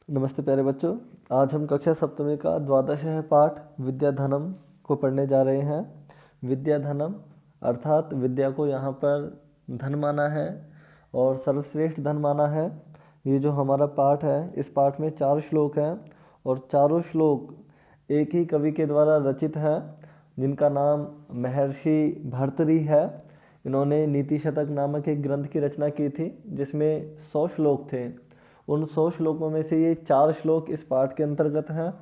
नमस्ते प्यारे बच्चों। आज हम कक्षा सप्तमी का द्वादश पाठ विद्याधनम को पढ़ने जा रहे हैं। विद्याधनम अर्थात विद्या को यहाँ पर धन माना है और सर्वश्रेष्ठ धन माना है। ये जो हमारा पाठ है, इस पाठ में 4 श्लोक हैं और चारों श्लोक एक ही कवि के द्वारा रचित हैं, जिनका नाम महर्षि भर्तृहरि है। इन्होंने नीति शतक नामक एक ग्रंथ की रचना की थी, जिसमें 100 श्लोक थे। उन 100 श्लोकों में से ये 4 श्लोक इस पाठ के अंतर्गत हैं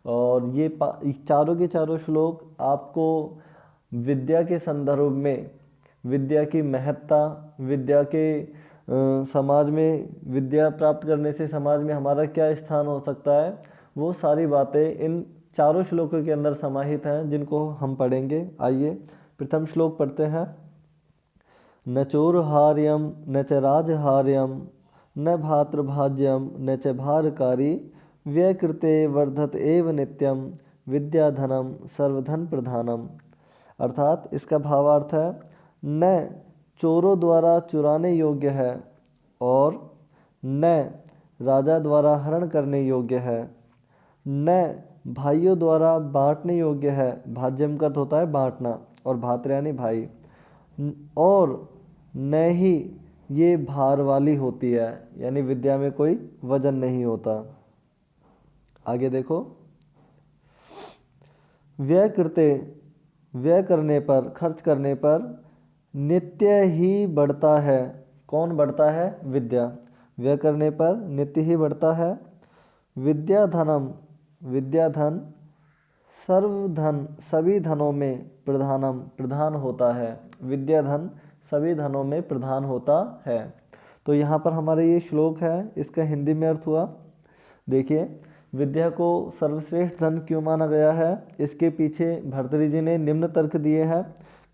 और ये चारों के चारों श्लोक आपको विद्या के संदर्भ में, विद्या की महत्ता, विद्या के समाज में विद्या प्राप्त करने से समाज में हमारा क्या स्थान हो सकता है, वो सारी बातें इन चारों श्लोकों के अंदर समाहित हैं, जिनको हम पढ़ेंगे। आइए प्रथम श्लोक पढ़ते हैं। न चोरहार्यम न च राजहार्यम न भातृभाज्यम न च भारकारी व्यकृते वर्धत एव नित्यम विद्याधनम सर्वधन प्रधानम। अर्थात इसका भावार्थ है, न चोरों द्वारा चुराने योग्य है और न राजा द्वारा हरण करने योग्य है, न भाइयों द्वारा बांटने योग्य है। भाज्यम का अर्थ होता है बांटना और भात्र यानी भाई। और न ही ये भार वाली होती है, यानी विद्या में कोई वजन नहीं होता। आगे देखो, व्यय करते, व्यय करने पर, खर्च करने पर नित्य ही बढ़ता है। कौन बढ़ता है? विद्या। व्यय करने पर नित्य ही बढ़ता है। विद्याधनम, विद्याधन सर्वधन, सभी धनों में प्रधानम, प्रधान होता है। विद्याधन सभी धनों में प्रधान होता है। तो यहाँ पर हमारे ये श्लोक है, इसका हिंदी में अर्थ हुआ। देखिए, विद्या को सर्वश्रेष्ठ धन क्यों माना गया है, इसके पीछे भर्तृहरि जी ने निम्न तर्क दिए हैं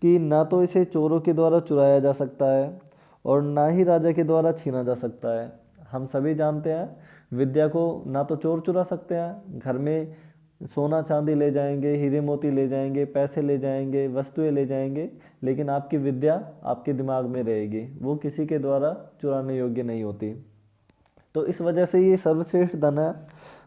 कि ना तो इसे चोरों के द्वारा चुराया जा सकता है और ना ही राजा के द्वारा छीना जा सकता है। हम सभी जानते हैं, विद्या को ना तो चोर चुरा सकते हैं, घर में सोना चांदी ले जाएंगे, हीरे मोती ले जाएंगे, पैसे ले जाएंगे, वस्तुएं ले जाएंगे, लेकिन आपकी विद्या आपके दिमाग में रहेगी, वो किसी के द्वारा चुराने योग्य नहीं होती। तो इस वजह से ये सर्वश्रेष्ठ धन है।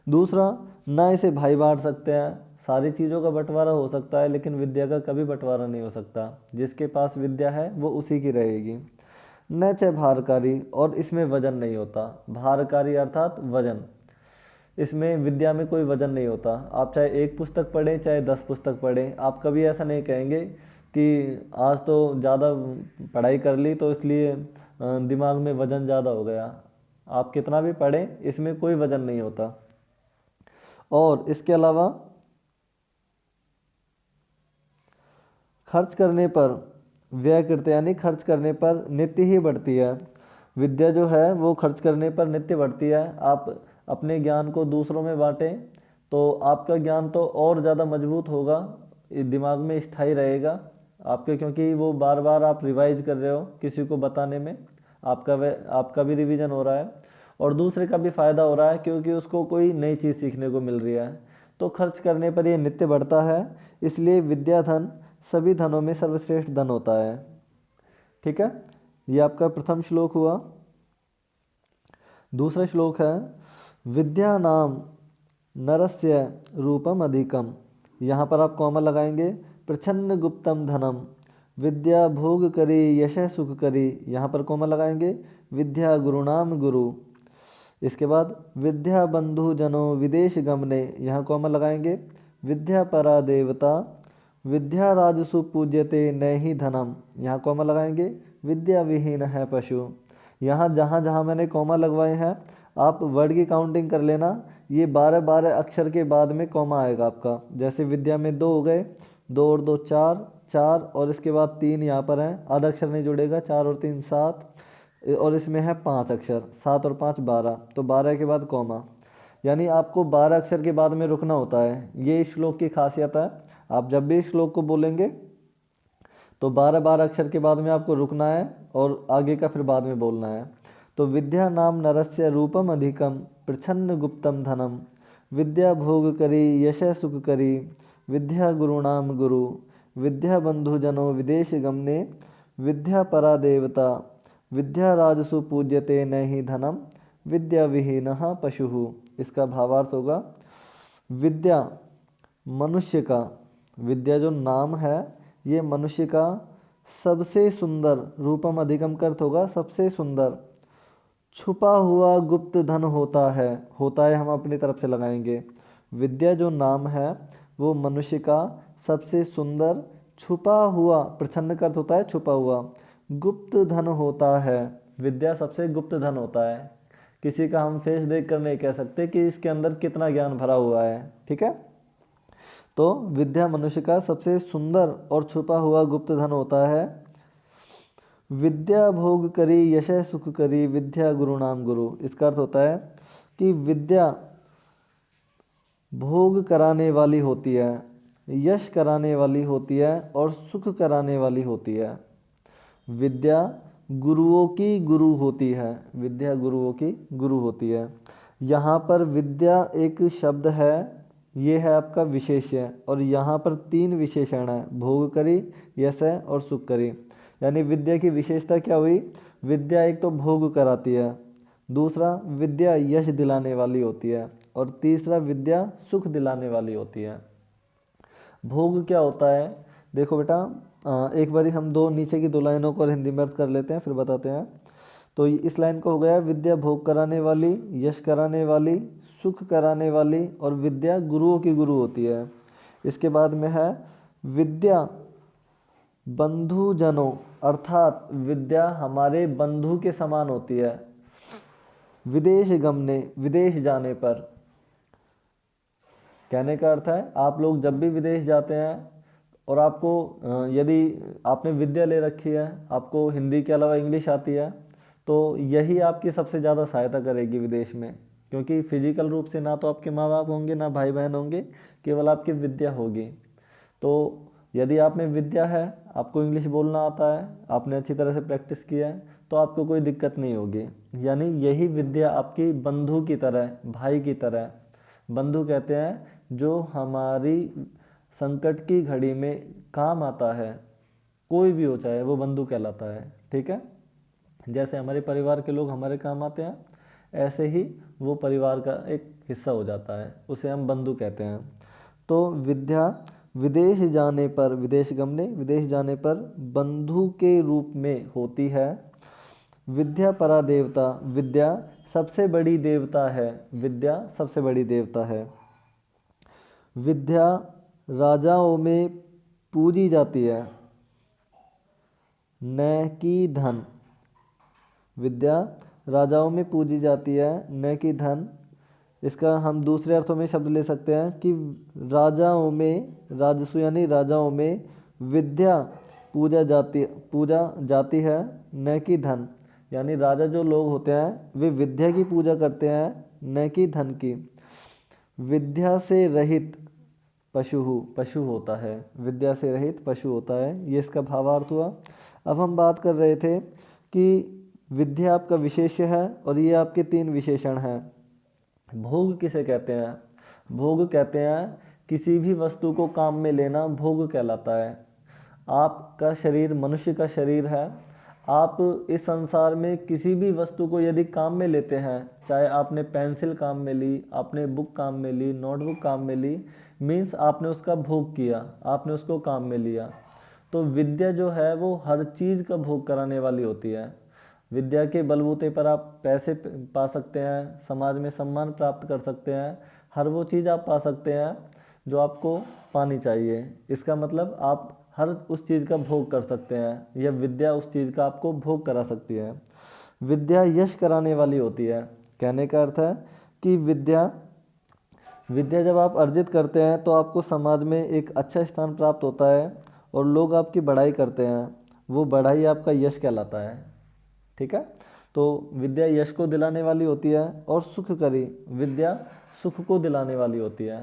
दूसरा, ना इसे भाई बांट सकते हैं। सारी चीज़ों का बंटवारा हो सकता है, लेकिन विद्या का कभी बंटवारा नहीं हो सकता। जिसके पास विद्या है वो उसी की रहेगी। न च भारकारी, और इसमें वजन नहीं होता। भारकारी अर्थात वजन। इसमें विद्या में कोई वजन नहीं होता। आप चाहे एक पुस्तक पढ़ें चाहे 10 पुस्तक पढ़ें, आप कभी ऐसा नहीं कहेंगे कि आज तो ज़्यादा पढ़ाई कर ली तो इसलिए दिमाग में वजन ज़्यादा हो गया। आप कितना भी पढ़ें, इसमें कोई वजन नहीं होता। और इसके अलावा खर्च करने पर, व्यय करते यानी खर्च करने पर नित्य ही बढ़ती है। विद्या जो है वो खर्च करने पर नित्य बढ़ती है। आप अपने ज्ञान को दूसरों में बांटें तो आपका ज्ञान तो और ज़्यादा मजबूत होगा, दिमाग में स्थायी रहेगा आपके, क्योंकि वो बार बार आप रिवाइज कर रहे हो किसी को बताने में, आपका भी रिवीजन हो रहा है और दूसरे का भी फ़ायदा हो रहा है, क्योंकि उसको कोई नई चीज़ सीखने को मिल रही है। तो खर्च करने पर ये नित्य बढ़ता है, इसलिए विद्याधन सभी धनों में सर्वश्रेष्ठ धन होता है। ठीक है, ये आपका प्रथम श्लोक हुआ। दूसरा श्लोक है, विद्या नाम नरस्य रूपम अधिकम। यहाँ पर आप कॉमा लगाएंगे। प्रछन्न गुप्तम धनम, विद्या भोग करी यशः सुख करी। यहाँ पर कॉमा लगाएंगे। विद्या गुरुनाम गुरु। इसके बाद विद्या बंधु जनो विदेश गमने, यहाँ कॉमा लगाएंगे। विद्या परा देवता, विद्या राजसु पूज्यते न ही धनम, यहाँ कॉमा लगाएंगे। विद्या विहीन है पशु। यहाँ जहाँ जहाँ मैंने कॉमा लगवाए हैं, आप वर्ड की काउंटिंग कर लेना। ये 12-12 अक्षर के बाद में कॉमा आएगा आपका। जैसे विद्या में 2 हो गए, 2 और 2 4, 4 और इसके बाद 3 यहाँ पर हैं, आधा अक्षर नहीं जुड़ेगा। 4 और 3 7 और इसमें है 5 अक्षर, 7 और 5 12, तो 12 के बाद कॉमा। यानी आपको 12 अक्षर के बाद में रुकना होता है। ये इस श्लोक की खासियत है। आप जब भी इस श्लोक को बोलेंगे तो 12-12 अक्षर के बाद में आपको रुकना है और आगे का फिर बाद में बोलना है। तो विद्या नाम नरस्य रूपम अधिकम, प्रछन्न गुप्तम धनम, विद्या भोग करी यशः सुख करी, विद्या गुरुणाम गुरु, विद्या बंधु जनो विदेश गमने, विद्या परा देवता, विद्या राजसु पूज्यते न ही धनम, विद्या विहीनः पशुः। इसका भावार्थ होगा विद्या मनुष्य का, विद्या जो नाम है ये मनुष्य का सबसे सुंदर, रूपम अधिकम का अर्थ होगा सबसे सुंदर, छुपा हुआ गुप्त धन होता है हम अपनी तरफ से लगाएंगे। विद्या जो नाम है वो मनुष्य का सबसे सुंदर छुपा हुआ, प्रछन्न का अर्थ होता है छुपा हुआ, गुप्त धन होता है। विद्या सबसे गुप्त धन होता है। किसी का हम फेस देख कर नहीं कह सकते कि इसके अंदर कितना ज्ञान भरा हुआ है। ठीक है, तो विद्या मनुष्य का सबसे सुंदर और छुपा हुआ गुप्त धन होता है। विद्या भोग करी यश सुख करी, विद्या गुरु नाम गुरु। इसका अर्थ होता है कि विद्या भोग कराने वाली होती है, यश कराने वाली होती है और सुख कराने वाली होती है। विद्या गुरुओं की गुरु होती है, विद्या गुरुओं की गुरु होती है। यहाँ पर विद्या एक शब्द है, ये है आपका विशेष्य, और यहाँ पर 3 विशेषण है, भोग करी, यश और सुख करी। यानी विद्या की विशेषता क्या हुई? विद्या एक तो भोग कराती है, दूसरा विद्या यश दिलाने वाली होती है, और तीसरा विद्या सुख दिलाने वाली होती है। भोग क्या होता है? देखो बेटा, एक बारी हम नीचे की 2 लाइनों को और हिंदी में अर्थ कर लेते हैं, फिर बताते हैं। तो इस लाइन को हो गया विद्या भोग कराने वाली, यश कराने वाली, सुख कराने वाली, और विद्या गुरुओं की गुरु होती है। इसके बाद में है विद्या बंधुजनों, अर्थात विद्या हमारे बंधु के समान होती है। विदेश गमने, विदेश जाने पर, कहने का अर्थ है आप लोग जब भी विदेश जाते हैं और आपको यदि आपने विद्या ले रखी है, आपको हिंदी के अलावा इंग्लिश आती है, तो यही आपकी सबसे ज़्यादा सहायता करेगी विदेश में। क्योंकि फिजिकल रूप से ना तो आपके माँ बाप होंगे, ना भाई बहन होंगे, केवल आपकी विद्या होगी। तो यदि आप में विद्या है, आपको इंग्लिश बोलना आता है, आपने अच्छी तरह से प्रैक्टिस किया है, तो आपको कोई दिक्कत नहीं होगी। यानी यही विद्या आपकी बंधु की तरह, भाई की तरह, बंधु कहते हैं जो हमारी संकट की घड़ी में काम आता है, कोई भी हो चाहे, वो बंधु कहलाता है। ठीक है, जैसे हमारे परिवार के लोग हमारे काम आते हैं, ऐसे ही वो परिवार का एक हिस्सा हो जाता है, उसे हम बंधु कहते हैं। तो विद्या विदेश जाने पर, विदेश गमने, विदेश जाने पर बंधु के रूप में होती है। विद्या परा देवता, विद्या सबसे बड़ी देवता है, विद्या सबसे बड़ी देवता है। विद्या राजाओं में पूजी जाती है, न कि धन। विद्या राजाओं में पूजी जाती है, न कि धन। इसका हम दूसरे अर्थों में शब्द ले सकते हैं कि राजाओं में, राजसु यानी राजाओं में विद्या पूजा जाती है, न कि धन। यानी राजा जो लोग होते हैं वे विद्या की पूजा करते हैं, न कि धन की। विद्या से रहित पशु होता है, विद्या से रहित पशु होता है, ये इसका भावार्थ हुआ। अब हम बात कर रहे थे कि विद्या आपका विशेष्य है और ये आपके 3 विशेषण हैं। भोग किसे कहते हैं? भोग कहते हैं किसी भी वस्तु को काम में लेना, भोग कहलाता है। आपका शरीर मनुष्य का शरीर है, आप इस संसार में किसी भी वस्तु को यदि काम में लेते हैं, चाहे आपने पेंसिल काम में ली, आपने बुक काम में ली, नोटबुक काम में ली, मीन्स आपने उसका भोग किया, आपने उसको काम में लिया। तो विद्या जो है वो हर चीज़ का भोग कराने वाली होती है। विद्या के बलबूते पर आप पैसे पा सकते हैं, समाज में सम्मान प्राप्त कर सकते हैं, हर वो चीज़ आप पा सकते हैं जो आपको पानी चाहिए। इसका मतलब आप हर उस चीज़ का भोग कर सकते हैं, या विद्या उस चीज़ का आपको भोग करा सकती है। विद्या यश कराने वाली होती है, कहने का अर्थ है कि विद्या जब आप अर्जित करते हैं तो आपको समाज में एक अच्छा स्थान प्राप्त होता है और लोग आपकी बढ़ाई करते हैं, वो बढ़ाई आपका यश कहलाता है। ठीक है, तो विद्या यश को दिलाने वाली होती है। और सुख करी, विद्या सुख को दिलाने वाली होती है।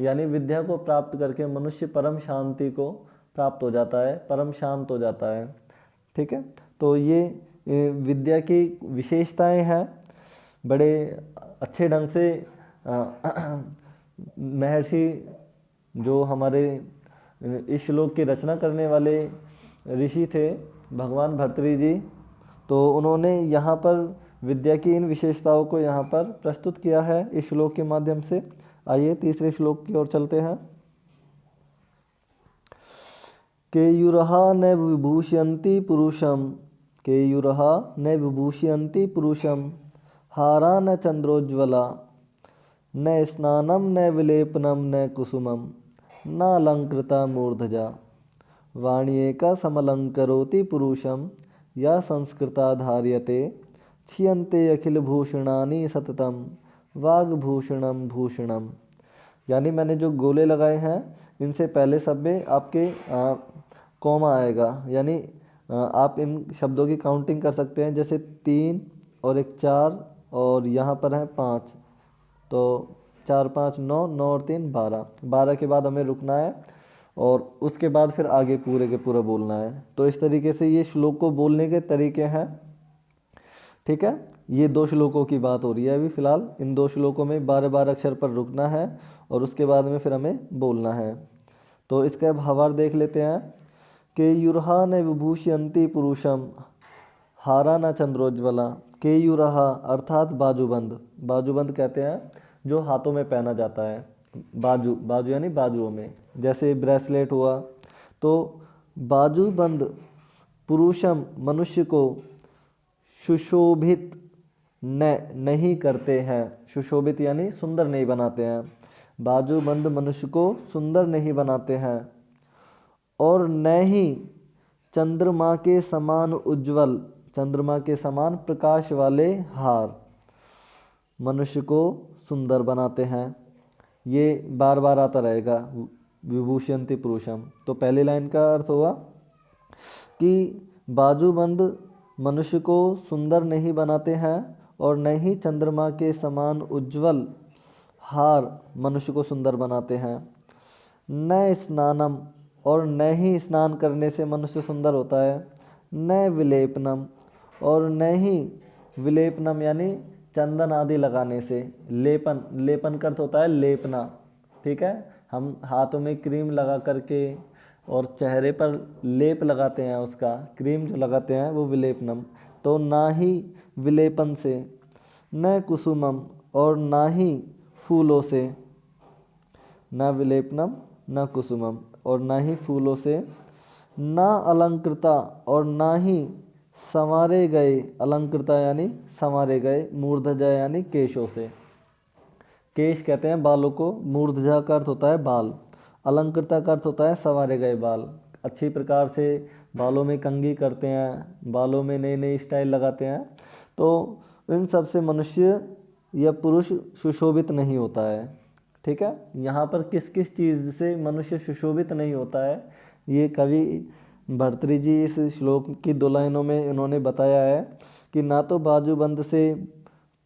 यानी विद्या को प्राप्त करके मनुष्य परम शांति को प्राप्त हो जाता है, परम शांत हो जाता है। ठीक है, तो ये विद्या की विशेषताएं हैं। बड़े अच्छे ढंग से महर्षि जो हमारे इस श्लोक की रचना करने वाले ऋषि थे, भगवान भर्तृहरि जी, तो उन्होंने यहाँ पर विद्या की इन विशेषताओं को यहाँ पर प्रस्तुत किया है इस श्लोक के माध्यम से। आइए तीसरे श्लोक की ओर चलते हैं। केयूरहा न विभूषयन्ति पुरुषम, केयूरहा न विभूषयन्ति पुरुषम, हारा न चंद्रोज्ज्वला, न स्नानम न विलेपनम न कुसुमम, न अलंकृता मूर्धजा, वाण्येका समलंकरोति पुरुषम, या संस्कृता धार्यते, क्षीयन्ते अखिल भूषणानि सततम, वाग्भूषणम भूषणम। यानी मैंने जो गोले लगाए हैं इनसे पहले सब में आपके कॉमा आएगा, यानी आप इन शब्दों की काउंटिंग कर सकते हैं, जैसे 3 और 1 4 और यहाँ पर है 5, तो 4 5 9, 9 और 3 12, 12 के बाद हमें रुकना है और उसके बाद फिर आगे पूरे के पूरा बोलना है। तो इस तरीके से ये श्लोक को बोलने के तरीके हैं। ठीक है, ये 2 श्लोकों की बात हो रही है अभी फ़िलहाल। इन 2 श्लोकों में 12-12 अक्षर पर रुकना है और उसके बाद में फिर हमें बोलना है। तो इसका भावार्थ देख लेते हैं केयूरहा न विभूषयन्ति पुरुषम, हारा न चंद्रोज्ज्वला। केयूरहा अर्थात बाजूबंद, बाजूबंद कहते हैं जो हाथों में पहना जाता है, बाजू, बाजू यानी बाजुओं में, जैसे ब्रेसलेट हुआ। तो बाजूबंद पुरुषम मनुष्य को सुशोभित नहीं करते हैं, सुशोभित यानी सुंदर नहीं बनाते हैं, बाजूबंद मनुष्य को सुंदर नहीं बनाते हैं, और न ही चंद्रमा के समान उज्ज्वल, चंद्रमा के समान प्रकाश वाले हार मनुष्य को सुंदर बनाते हैं। ये बार बार आता रहेगा, विभूषयन्ति पुरुषम। तो पहली लाइन का अर्थ हुआ कि बाजूबंद मनुष्य को सुंदर नहीं बनाते हैं और न ही चंद्रमा के समान उज्ज्वल हार मनुष्य को सुंदर बनाते हैं। न स्नानम, और न ही स्नान करने से मनुष्य सुंदर होता है, न विलेपनम, और न ही विलेपनम यानी चंदन आदि लगाने से। लेपन, लेपन का अर्थ होता है लेपना। ठीक है, हम हाथों में क्रीम लगा करके और चेहरे पर लेप लगाते हैं, उसका क्रीम जो लगाते हैं वो विलेपनम। तो ना ही विलेपन से, न कुसुमम, और ना ही फूलों से, न विलेपनम न कुसुमम, और ना ही फूलों से, ना अलंकृता, और ना ही संवारे गए, अलंकृता यानी संवारे गए, मूर्धजा यानी केशों से। केश कहते हैं बालों को, मूर्धजा का अर्थ होता है बाल, अलंकृता का अर्थ होता है संवारे गए बाल। अच्छी प्रकार से बालों में कंघी करते हैं, बालों में नई नई स्टाइल लगाते हैं। तो इन सब से मनुष्य या पुरुष सुशोभित नहीं होता है। ठीक है, यहाँ पर किस किस चीज़ से मनुष्य सुशोभित नहीं होता है, ये कवि भर्तृहरि जी इस श्लोक की 2 लाइनों में इन्होंने बताया है कि ना तो बाजूबंद से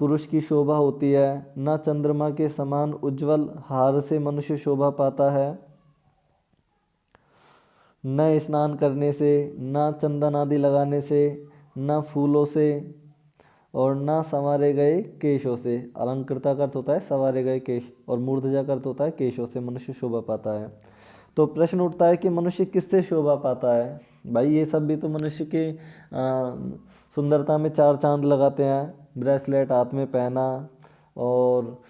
पुरुष की शोभा होती है, ना चंद्रमा के समान उज्जवल हार से मनुष्य शोभा पाता है, न स्नान करने से, न चंदन आदि लगाने से, न फूलों से, और ना संवारे गए केशों से। अलंकृता का अर्थ होता है संवारे गए केश, और मूर्धजा का अर्थ होता है केशों से मनुष्य शोभा पाता है। तो प्रश्न उठता है कि मनुष्य किससे शोभा पाता है? भाई ये सब भी तो मनुष्य के सुंदरता में 4 चांद लगाते हैं, ब्रेसलेट हाथ में पहना और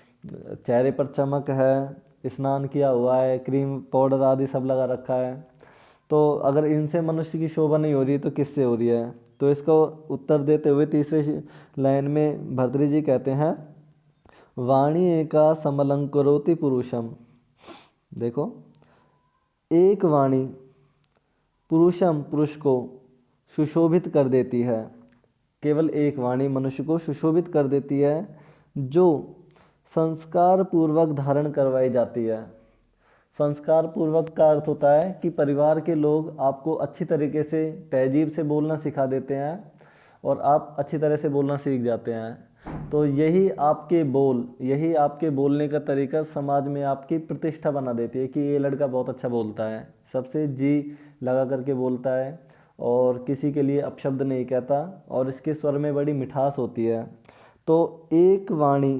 चेहरे पर चमक है, स्नान किया हुआ है, क्रीम पाउडर आदि सब लगा रखा है। तो अगर इनसे मनुष्य की शोभा नहीं हो रही तो किससे हो रही है? तो इसका उत्तर देते हुए तीसरे लाइन में भर्तृहरि जी कहते हैं वाणी एका समलंकरोति पुरुषम। देखो, एक वाणी पुरुषम, पुरुष को सुशोभित कर देती है। केवल एक वाणी मनुष्य को सुशोभित कर देती है जो संस्कार पूर्वक धारण करवाई जाती है। संस्कार पूर्वक का अर्थ होता है कि परिवार के लोग आपको अच्छी तरीके से तहजीब से बोलना सिखा देते हैं और आप अच्छी तरह से बोलना सीख जाते हैं। तो यही आपके बोलने का तरीका समाज में आपकी प्रतिष्ठा बना देती है कि ये लड़का बहुत अच्छा बोलता है, सबसे जी लगा करके बोलता है और किसी के लिए अपशब्द नहीं कहता और इसके स्वर में बड़ी मिठास होती है। तो एक वाणी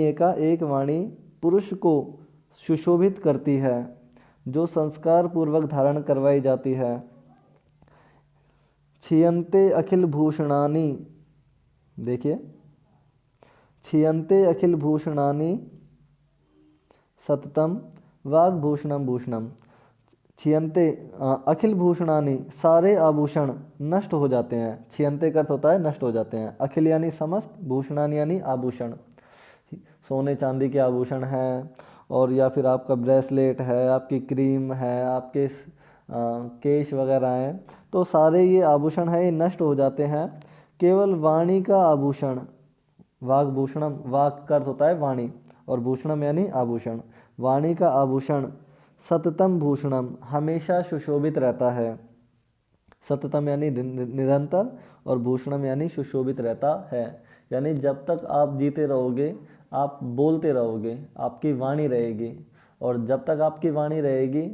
एक वाणी पुरुष को सुशोभित करती है जो संस्कार पूर्वक धारण करवाई जाती है। क्षीयन्ते अखिल भूषणानि देखिए, क्षीयन्ते अखिल भूषणानि सततम वाग्भूषणम भूषणम। क्षीयन्ते अखिल भूषणानि, सारे आभूषण नष्ट हो जाते हैं। क्षीयन्ते का अर्थ होता है नष्ट हो जाते हैं। अखिल यानी समस्त, भूषणानि यानी आभूषण, सोने चांदी के आभूषण हैं, और या फिर आपका ब्रेसलेट है, आपकी क्रीम है, आपके केश वगैरह हैं, तो सारे ये आभूषण है, ये नष्ट हो जाते हैं। केवल वाणी का आभूषण, वाग्भूषणम, वाक का अर्थ होता है वाणी, और भूषणम यानी आभूषण, वाणी का आभूषण सततम भूषणम, हमेशा सुशोभित रहता है। सततम यानी निरंतर, और भूषणम यानी सुशोभित रहता है। यानी जब तक आप जीते रहोगे, आप बोलते रहोगे, आपकी वाणी रहेगी, और जब तक आपकी वाणी रहेगी,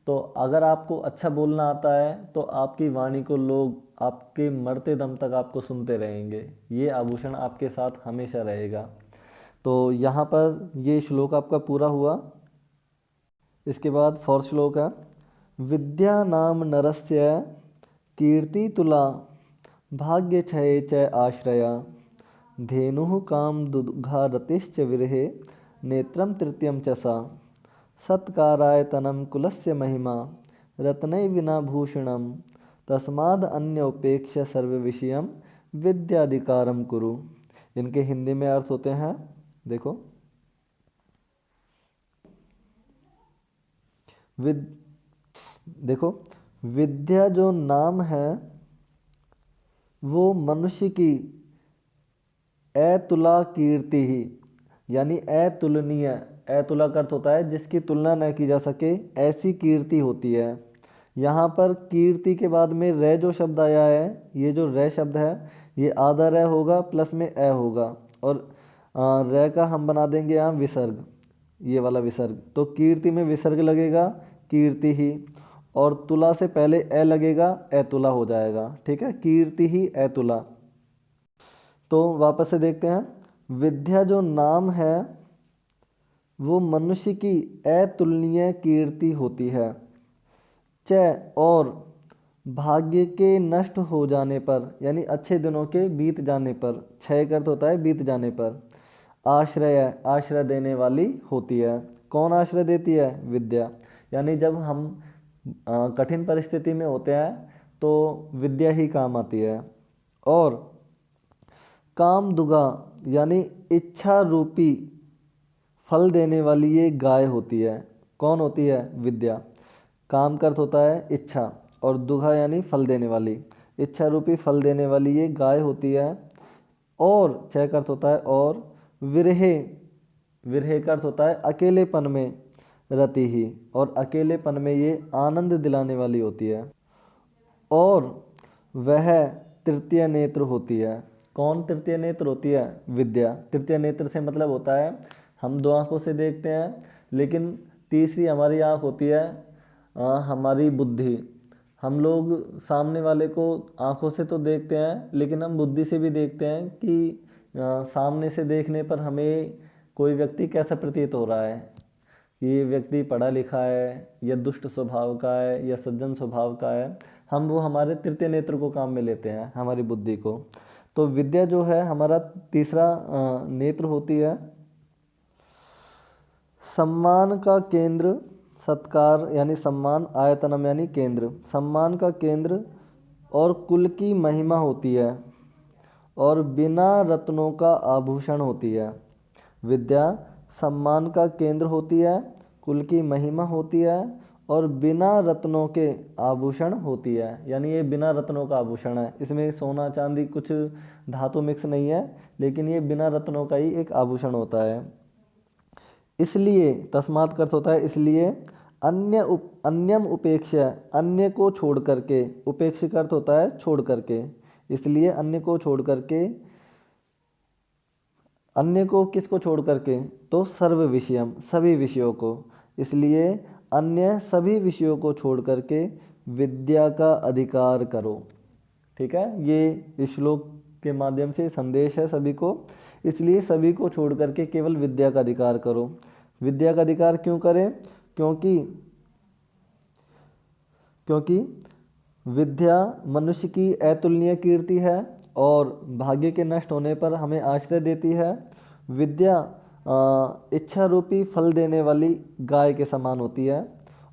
तो अगर आपको अच्छा बोलना आता है तो आपकी वाणी को लोग आपके मरते दम तक आपको सुनते रहेंगे। ये आभूषण आपके साथ हमेशा रहेगा। तो यहाँ पर ये श्लोक आपका पूरा हुआ। इसके बाद फोर्थ श्लोक है, विद्या नाम नरस्य कीर्तितुला भाग्य क्षये च आश्रया धेनुः काम दुघारतिश्च विरहे नेत्रम तृतीयम च सा सत्कारायतनं कुलस्य महिमा रत्नै विना भूषणम तस्माद् अन्य उपेक्ष्य सर्व विषयम विद्याधिकारम कुरु। इनके हिंदी में अर्थ होते हैं, देखो, देखो, विद्या जो नाम है वो मनुष्य की अतुला कीर्ति ही, यानी अतुलनीय, अतुला का अर्थ होता है जिसकी तुलना न की जा सके, ऐसी कीर्ति होती है। यहाँ पर कीर्ति के बाद में रे जो शब्द आया है, ये जो रे शब्द है ये आधा रे होगा प्लस में ए होगा, और रे का हम बना देंगे यहाँ विसर्ग, ये वाला विसर्ग। तो कीर्ति में विसर्ग लगेगा, कीर्ति ही, और तुला से पहले ए लगेगा, अतुला हो जाएगा। ठीक है, कीर्ति ही अतुला। तो वापस से देखते हैं, विद्या जो नाम है वो मनुष्य की अतुलनीय कीर्ति होती है। च, और भाग्य के नष्ट हो जाने पर, यानी अच्छे दिनों के बीत जाने पर, क्षय का अर्थ होता है बीत जाने पर, आश्रय, आश्रय देने वाली होती है। कौन आश्रय देती है? विद्या। यानी जब हम कठिन परिस्थिति में होते हैं तो विद्या ही काम आती है। और काम दुगा, यानी इच्छा रूपी फल देने वाली ये गाय होती है। कौन होती है? विद्या। काम का अर्थ होता है इच्छा, और दुगा यानी फल देने वाली, इच्छा रूपी फल देने वाली ये गाय होती है। और छह का अर्थ होता है और, विरहे, विरहे का अर्थ होता है अकेलेपन में रति ही, और अकेलेपन में ये आनंद दिलाने वाली होती है। और वह तृतीय नेत्र होती है। कौन तृतीय नेत्र होती है? विद्या। तृतीय नेत्र से मतलब होता है हम दो आंखों से देखते हैं, लेकिन तीसरी हमारी आंख होती है हमारी बुद्धि। हम लोग सामने वाले को आंखों से तो देखते हैं, लेकिन हम बुद्धि से भी देखते हैं कि सामने से देखने पर हमें कोई व्यक्ति कैसा प्रतीत हो रहा है, ये व्यक्ति पढ़ा लिखा है या दुष्ट स्वभाव का है या सज्जन स्वभाव का है। हम वो हमारे तृतीय नेत्र को काम में लेते हैं, हमारी बुद्धि को। तो विद्या जो है हमारा तीसरा नेत्र होती है। सम्मान का केंद्र, सत्कार यानी सम्मान, आयतनम यानी केंद्र, सम्मान का केंद्र और कुल की महिमा होती है, और बिना रत्नों का आभूषण होती है। विद्या सम्मान का केंद्र होती है, कुल की महिमा होती है, और बिना रत्नों के आभूषण होती है। यानी ये बिना रत्नों का आभूषण है, इसमें सोना चांदी कुछ धातु मिक्स नहीं है, लेकिन ये बिना रत्नों का ही एक आभूषण होता है। इसलिए, तस्मात् का अर्थ होता है इसलिए, अन्यम उपेक्षा, अन्य को छोड़ करके, उपेक्षा का अर्थ होता है छोड़ करके, इसलिए अन्य को छोड़ करके, अन्य को किसको छोड़ करके? तो सर्व विषयम, सभी विषयों को, इसलिए अन्य सभी विषयों को छोड़ करके विद्या का अधिकार करो। ठीक है, ये इस श्लोक के माध्यम से संदेश है सभी को। इसलिए सभी को छोड़ करके केवल विद्या का अधिकार करो। विद्या का अधिकार क्यों करें? क्योंकि विद्या मनुष्य की अतुलनीय कीर्ति है, और भाग्य के नष्ट होने पर हमें आश्रय देती है। विद्या इच्छा रूपी फल देने वाली गाय के समान होती है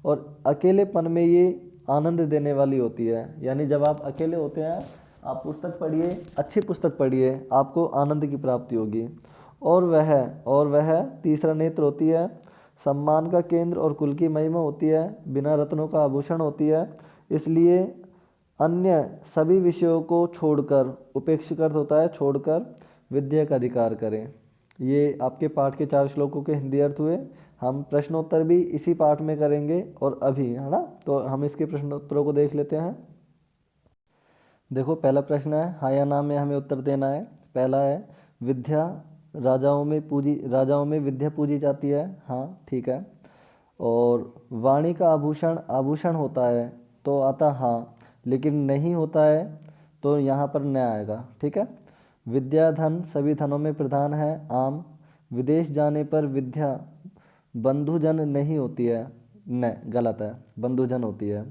और अकेलेपन में ये आनंद देने वाली होती है। यानी जब आप अकेले होते हैं, आप पुस्तक पढ़िए, अच्छी पुस्तक पढ़िए, आपको आनंद की प्राप्ति होगी। और वह तीसरा नेत्र होती है, सम्मान का केंद्र और कुल की महिमा होती है, बिना रत्नों का आभूषण होती है। इसलिए अन्य सभी विषयों को छोड़कर, उपेक्षित होता है, छोड़कर विद्या का अधिकार करें। ये आपके पाठ के 4 श्लोकों के हिंदी अर्थ हुए। हम प्रश्नोत्तर भी इसी पाठ में करेंगे और अभी, है ना, तो हम इसके प्रश्नोत्तरों को देख लेते हैं। देखो, पहला प्रश्न है, हाँ या ना में हमें उत्तर देना है। पहला है, विद्या राजाओं में विद्या पूजी जाती है। हाँ, ठीक है। और वाणी का आभूषण होता है, तो आता हाँ, लेकिन नहीं होता है तो यहाँ पर न आएगा। ठीक है। विद्या धन सभी धनों में प्रधान है, आम। विदेश जाने पर विद्या बंधुजन नहीं होती है, न, गलत है, बंधुजन होती है।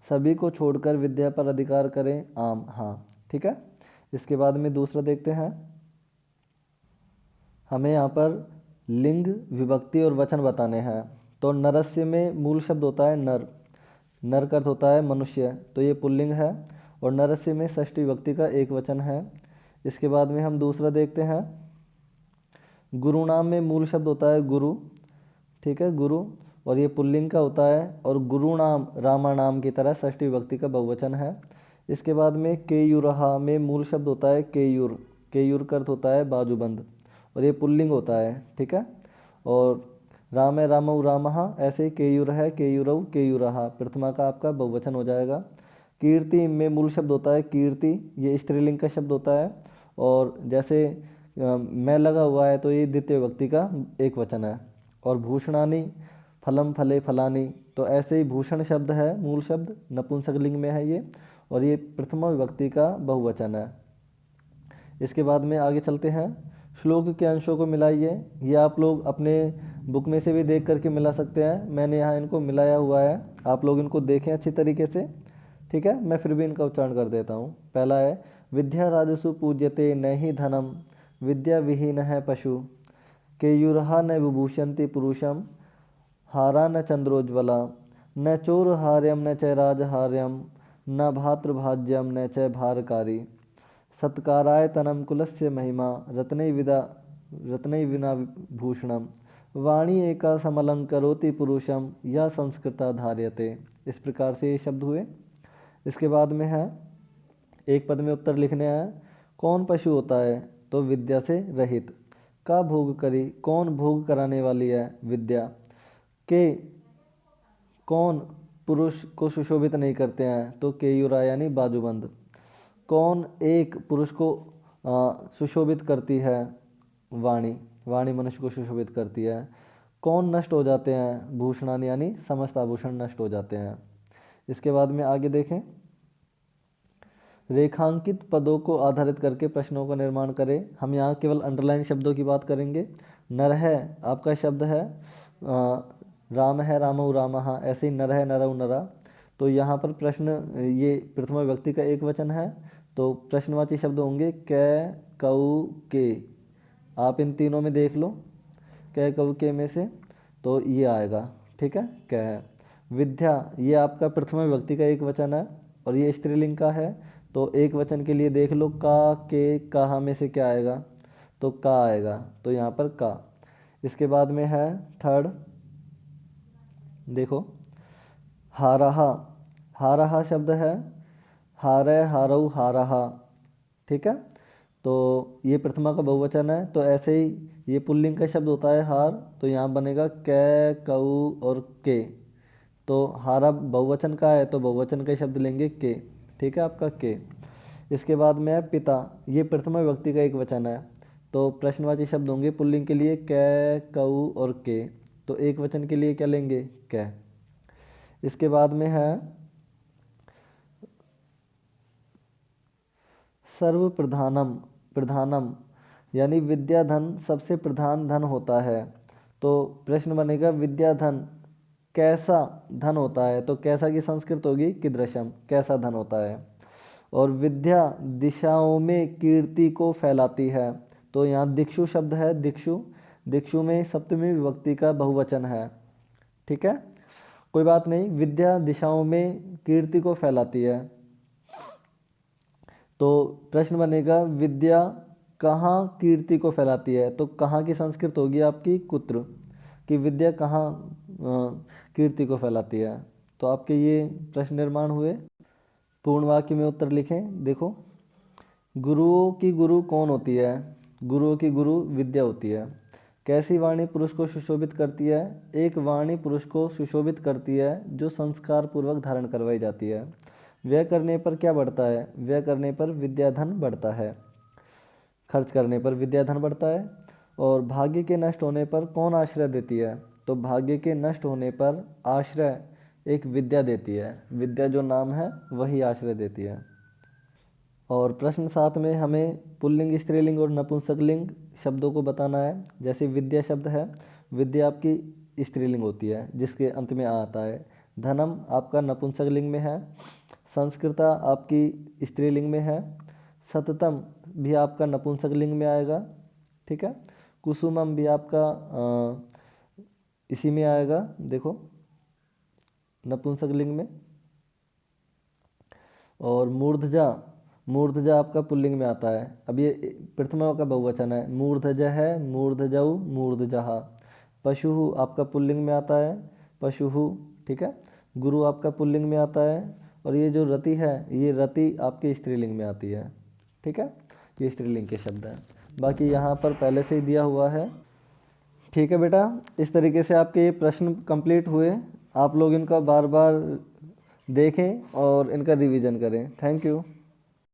सभी को छोड़कर विद्या पर अधिकार करें, आम, हाँ, ठीक है। इसके बाद में दूसरा देखते हैं। हमें यहाँ पर लिंग, विभक्ति और वचन बताने हैं। तो नरस्य में मूल शब्द होता है नर, नर का अर्थ होता है मनुष्य, तो ये पुल्लिंग है। और नरस्य में षष्ठी विभक्ति का एक वचन है। इसके बाद में हम दूसरा देखते हैं। गुरु नाम में मूल शब्द होता है गुरु, ठीक है, गुरु, और ये पुल्लिंग का होता है। और गुरु नाम रामा नाम की तरह षष्ठी विभक्ति का बहुवचन है। इसके बाद में केयूरहा में मूल शब्द होता है केयूर, केयूर का अर्थ होता है बाजूबंद, और ये पुल्लिंग होता है, ठीक है। और राम है रामऊ रामहा, ऐसे केयूर है केयूरऊ केयूरहा, प्रथमा का आपका बहुवचन हो जाएगा। कीर्ति में मूल शब्द होता है कीर्ति, ये स्त्रीलिंग का शब्द होता है। और जैसे मैं लगा हुआ है, तो ये द्वितीय विभक्ति का एक वचन है। और भूषणानी फलम फले फलानी, तो ऐसे ही भूषण शब्द है, मूल शब्द नपुंसकलिंग में है ये, और ये प्रथमा विभक्ति का बहुवचन है। इसके बाद में आगे चलते हैं। श्लोक के अंशों को मिलाइए। ये आप लोग अपने बुक में से भी देख करके मिला सकते हैं, मैंने यहाँ इनको मिलाया हुआ है, आप लोग इनको देखें अच्छी तरीके से, ठीक है। मैं फिर भी इनका उच्चारण कर देता हूँ। पहला है, विद्या राजसु पूज्यते न ही धनम, विद्या विहीन है पशु, केयूरहा न विभूषन्ति पुरुषम, हारा न चंद्रोज्ज्वला, न चोरहार्यम न च राजहार्यम, न भातृभाज्यम न च भारकारी, सत्काराय तनम कुलस्य महिमा, रत्नै विना भूषणम, वाणी एका समलंकरोति पुरुषम, या संस्कृता धार्यते। इस प्रकार से ये शब्द हुए। इसके बाद में है, एक पद में उत्तर लिखने हैं। कौन पशु होता है, तो विद्या से रहित। का भोग करी, कौन भोग कराने वाली है, विद्या। के कौन पुरुष को सुशोभित नहीं करते हैं, तो केयूरा यानी बाजूबंद। कौन एक पुरुष को सुशोभित करती है, वाणी, वाणी मनुष्य को सुशोभित करती है। कौन नष्ट हो जाते हैं, भूषणान यानी समस्त आभूषण नष्ट हो जाते हैं। इसके बाद में आगे देखें। रेखांकित पदों को आधारित करके प्रश्नों का निर्माण करें। हम यहाँ केवल अंडरलाइन शब्दों की बात करेंगे। नर है आपका शब्द है, राम है रामऊ रामहा, ऐसे ही नर है नरऊ नरा। तो यहाँ पर प्रश्न, ये प्रथमा विभक्ति का एक वचन है, तो प्रश्नवाची शब्द होंगे कै, कऊ, के। आप इन तीनों में देख लो, कै, कऊ, के में से, तो ये आएगा, ठीक है, कै है। विद्या, ये आपका प्रथमा विभक्ति का एक वचन है और ये स्त्रीलिंग का है, तो एक वचन के लिए देख लो, का, के, कहा में से क्या आएगा, तो का आएगा, तो यहाँ पर का। इसके बाद में है थर्ड, देखो, हारहा, हारहा शब्द है, हारे हारऊ हारहा, ठीक है। तो ये प्रथमा का बहुवचन है, तो ऐसे ही ये पुल्लिंग का शब्द होता है हार, तो यहाँ बनेगा कै, कऊ और के। तो हारा बहुवचन का है, तो बहुवचन का शब्द लेंगे के, ठीक है, आपका के। इसके बाद में है पिता, ये प्रथमा विभक्ति का एक वचन है, तो प्रश्नवाची शब्द होंगे पुल्लिंग के लिए कै, कऊ और के, तो एक वचन के लिए क्या लेंगे, कै। इसके बाद में है सर्व प्रधानम, प्रधानम यानी विद्या धन सबसे प्रधान धन होता है। तो प्रश्न बनेगा विद्या धन कैसा धन होता है, तो कैसा की संस्कृत होगी कीदृशम, कैसा धन होता है। और विद्या दिशाओं में कीर्ति को फैलाती है। तो यहाँ दिक्षु शब्द है, दिक्षु, दिक्षु में सप्तमी विभक्ति का बहुवचन है। ठीक है, कोई बात नहीं। विद्या दिशाओं में कीर्ति को फैलाती है। तो प्रश्न बनेगा विद्या कहाँ कीर्ति को फैलाती है। तो कहाँ की संस्कृत होगी आपकी कुत्र, कि विद्या कहाँ कीर्ति को फैलाती है। तो आपके ये प्रश्न निर्माण हुए। पूर्ण वाक्य में उत्तर लिखें। देखो, गुरुओं की गुरु कौन होती है? गुरुओं की गुरु विद्या होती है। कैसी वाणी पुरुष को सुशोभित करती है? एक वाणी पुरुष को सुशोभित करती है जो संस्कार पूर्वक धारण करवाई जाती है। व्यय करने पर क्या बढ़ता है? व्यय करने पर विद्याधन बढ़ता है। खर्च करने पर विद्याधन बढ़ता है। और भाग्य के नष्ट होने पर कौन आश्रय देती है? तो भाग्य के नष्ट होने पर आश्रय एक विद्या देती है। विद्या जो नाम है वही आश्रय देती है। और प्रश्न 7 में हमें पुल्लिंग, स्त्रीलिंग और नपुंसकलिंग शब्दों को बताना है। जैसे विद्या शब्द है, विद्या आपकी स्त्रीलिंग होती है जिसके अंत में आ आता है। धनम आपका नपुंसकलिंग में है। संस्कृता आपकी स्त्रीलिंग में है। सततम भी आपका नपुंसकलिंग में आएगा। ठीक है, कुसुमम भी आपका इसी में आएगा, देखो नपुंसकलिंग में। और मूर्धजा, मूर्धजा आपका पुल्लिंग में आता है। अब ये प्रथमा का बहुवचन है, मूर्धज है, मूर्धजऊ, मूर्धजः। पशु आपका पुल्लिंग में आता है, पशुहु। ठीक है, गुरु आपका पुल्लिंग में आता है। और ये जो रति है, ये रति आपके स्त्रीलिंग में आती है। ठीक है, ये स्त्रीलिंग के शब्द हैं। बाकी यहाँ पर पहले से ही दिया हुआ है। ठीक है बेटा, इस तरीके से आपके ये प्रश्न कंप्लीट हुए। आप लोग इनका बार बार देखें और इनका रिवीजन करें। Thank you.